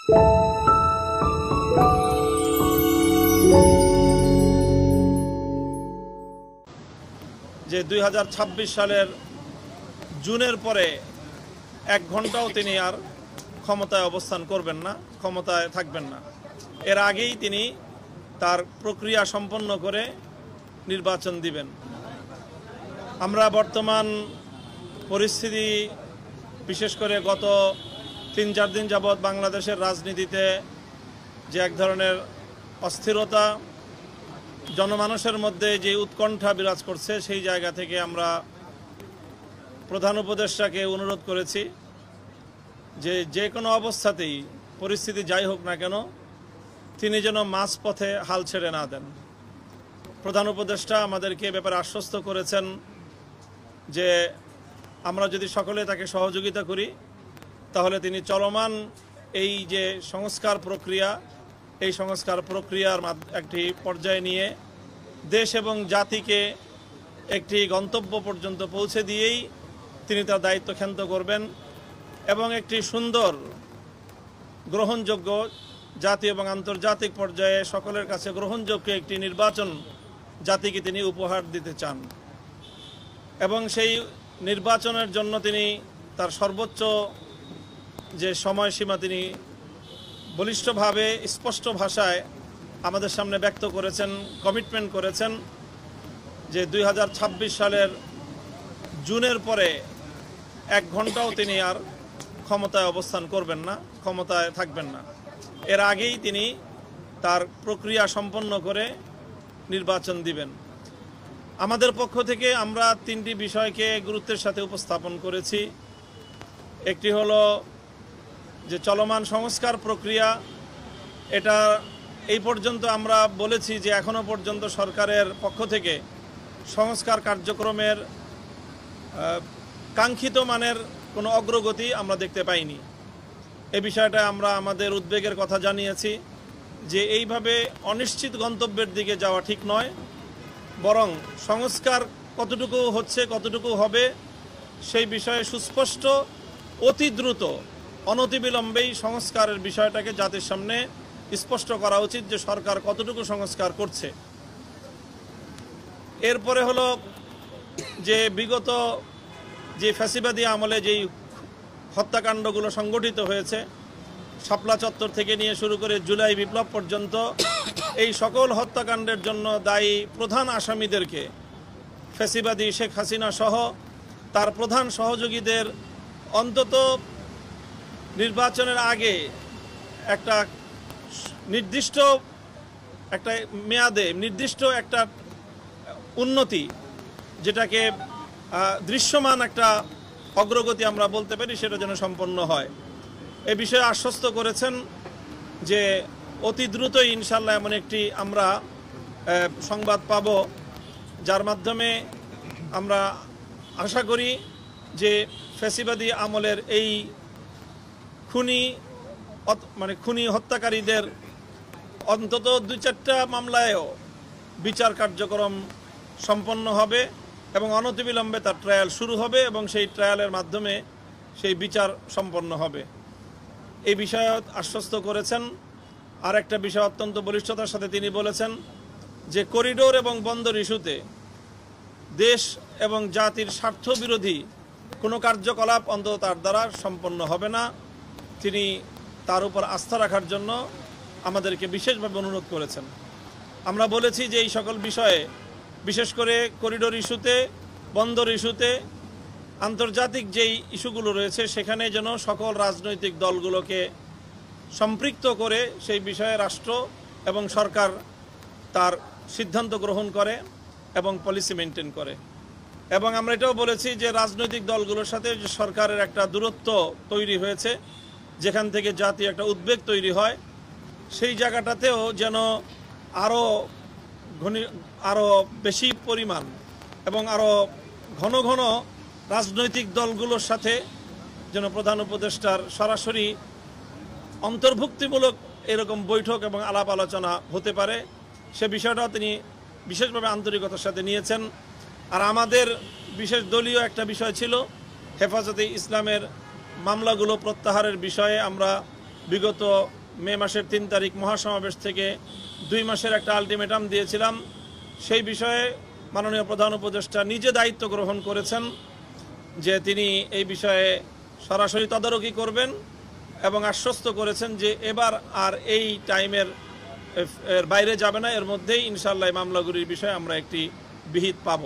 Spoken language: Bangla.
যে 2026 সালের জুনের পরে 1 ঘন্টাও তিনি আর ক্ষমতায় অবস্থান করবেন না, ক্ষমতায় থাকবেন না। এর আগেই তিনি তার প্রক্রিয়া সম্পন্ন করে নির্বাচন দিবেন। আমরা বর্তমান পরিস্থিতি, বিশেষ করে গত 3-4 দিন যাবৎ বাংলাদেশের রাজনীতিতে যে এক ধরনের অস্থিরতা, জনমানুষের মধ্যে যে উৎকণ্ঠা বিরাজ করছে, সেই জায়গা থেকে আমরা প্রধান উপদেষ্টাকে অনুরোধ করেছি যে কোনো অবস্থাতেই পরিস্থিতি যাই হোক না কেন তিনি যেন মাঝপথে হাল ছেড়ে না দেন। প্রধান উপদেষ্টা আমাদেরকে এ ব্যাপারে আশ্বস্ত করেছেন যে আমরা যদি সকলে তাকে সহযোগিতা করি তাহলে তিনি চলমান এই যে সংস্কার প্রক্রিয়া, এই সংস্কার প্রক্রিয়ার একটি পর্যায়ে নিয়ে দেশ এবং জাতিকে একটি গন্তব্য পর্যন্ত পৌঁছে দিয়েই তিনি তার দায়িত্ব ক্ষান্ত করবেন এবং একটি সুন্দর, গ্রহণযোগ্য, জাতীয় এবং আন্তর্জাতিক পর্যায়ে সকলের কাছে গ্রহণযোগ্য একটি নির্বাচন জাতিকে তিনি উপহার দিতে চান এবং সেই নির্বাচনের জন্য তিনি তার সর্বোচ্চ যে সময়সীমা তিনি বলিষ্ঠভাবে, স্পষ্ট ভাষায় আমাদের সামনে ব্যক্ত করেছেন, কমিটমেন্ট করেছেন যে 2026 সালের জুনের পরে 1 ঘন্টাও তিনি আর ক্ষমতায় অবস্থান করবেন না, ক্ষমতায় থাকবেন না। এর আগেই তিনি তার প্রক্রিয়া সম্পন্ন করে নির্বাচন দিবেন। আমাদের পক্ষ থেকে আমরা 3টি বিষয়কে গুরুত্বের সাথে উপস্থাপন করেছি। একটি হলো যে চলমান সংস্কার প্রক্রিয়া, এটা এই পর্যন্ত আমরা বলেছি যে এখনো পর্যন্ত সরকারের পক্ষ থেকে সংস্কার কার্যক্রমের কাঙ্ক্ষিত মানের কোনো অগ্রগতি আমরা দেখতে পাইনি। এই বিষয়টা আমরা আমাদের উদ্বেগের কথা জানিয়েছি যে এইভাবে অনিশ্চিত গন্তব্যের দিকে যাওয়া ঠিক নয়, বরং সংস্কার কতটুকু হচ্ছে, কতটুকু হবে সেই বিষয়ে সুস্পষ্ট, অতি দ্রুত, অনতিবিলম্বেই সংস্কারের বিষয়টাকে জাতির সামনে স্পষ্ট করা উচিত যে সরকার কতটুকু সংস্কার করছে। এরপরে হলো যে বিগত যে ফ্যাসিবাদী আমলে যেই হত্যাকাণ্ডগুলো সংগঠিত হয়েছে, শাপলা চত্বর থেকে নিয়ে শুরু করে জুলাই বিপ্লব পর্যন্ত, এই সকল হত্যাকাণ্ডের জন্য দায়ী প্রধান আসামিদেরকে, ফ্যাসিবাদী শেখ হাসিনা সহ তার প্রধান সহযোগীদের অন্তত নির্বাচনের আগে একটা নির্দিষ্ট একটা মেয়াদে, নির্দিষ্ট একটা উন্নতি, যেটাকে দৃশ্যমান একটা অগ্রগতি আমরা বলতে পারি, সেটা যেন সম্পন্ন হয়। এ বিষয়ে আশ্বস্ত করেছেন যে অতি দ্রুতই ইনশাল্লাহ এমন একটি আমরা সংবাদ পাব, যার মাধ্যমে আমরা আশা করি যে ফ্যাসিবাদী আমলের এই খুনি হত্যাকারীদের অন্তত 2-4টা মামলায়ও বিচার কার্যক্রম সম্পন্ন হবে এবং অনতিবিলম্বে তার ট্রায়াল শুরু হবে এবং সেই ট্রায়ালের মাধ্যমে সেই বিচার সম্পন্ন হবে। এই বিষয়ে আশ্বস্ত করেছেন। আর একটা বিষয় অত্যন্ত বলিষ্ঠতার সাথে তিনি বলেছেন যে করিডোর এবং বন্দর ইস্যুতে দেশ এবং জাতির স্বার্থ বিরোধী কোনো কার্যকলাপ অন্তত তার দ্বারা সম্পন্ন হবে না। তিনি তার উপর আস্থা রাখার জন্য আমাদেরকে বিশেষভাবে অনুরোধ করেছেন। আমরা বলেছি যে এই সকল বিষয়ে, বিশেষ করে করিডোর ইস্যুতে, বন্দর ইস্যুতে, আন্তর্জাতিক যেই ইস্যুগুলো রয়েছে সেখানে যেন সকল রাজনৈতিক দলগুলোকে সম্পৃক্ত করে সেই বিষয়ে রাষ্ট্র এবং সরকার তার সিদ্ধান্ত গ্রহণ করে এবং পলিসি মেনটেন করে। এবং আমরা এটাও বলেছি যে রাজনৈতিক দলগুলোর সাথে যে সরকারের একটা দূরত্ব তৈরি হয়েছে, যেখান থেকে জাতীয় একটা উদ্বেগ তৈরি হয়, সেই জায়গাটাতেও যেন আরও বেশি পরিমাণ এবং আরও ঘন ঘন রাজনৈতিক দলগুলোর সাথে যেন প্রধান উপদেষ্টার সরাসরি অন্তর্ভুক্তিমূলক এরকম বৈঠক এবং আলাপ আলোচনা হতে পারে, সে বিষয়টাও তিনি বিশেষভাবে আন্তরিকতার সাথে নিয়েছেন। আর আমাদের বিশেষ দলীয় একটা বিষয় ছিল হেফাজতে ইসলামের মামলাগুলো প্রত্যাহারের বিষয়ে আমরা বিগত মে মাসের 3 তারিখ মহাসমাবেশ থেকে 2 মাসের একটা আলটিমেটাম দিয়েছিলাম। সেই বিষয়ে মাননীয় প্রধান উপদেষ্টা নিজে দায়িত্ব গ্রহণ করেছেন যে তিনি এই বিষয়ে সরাসরি তদারকি করবেন এবং আশ্বস্ত করেছেন যে এবার আর এই টাইমের বাইরে যাবে না, এর মধ্যেই ইনশাআল্লাহ মামলাগুলির বিষয়ে আমরা একটি বিহিত পাব।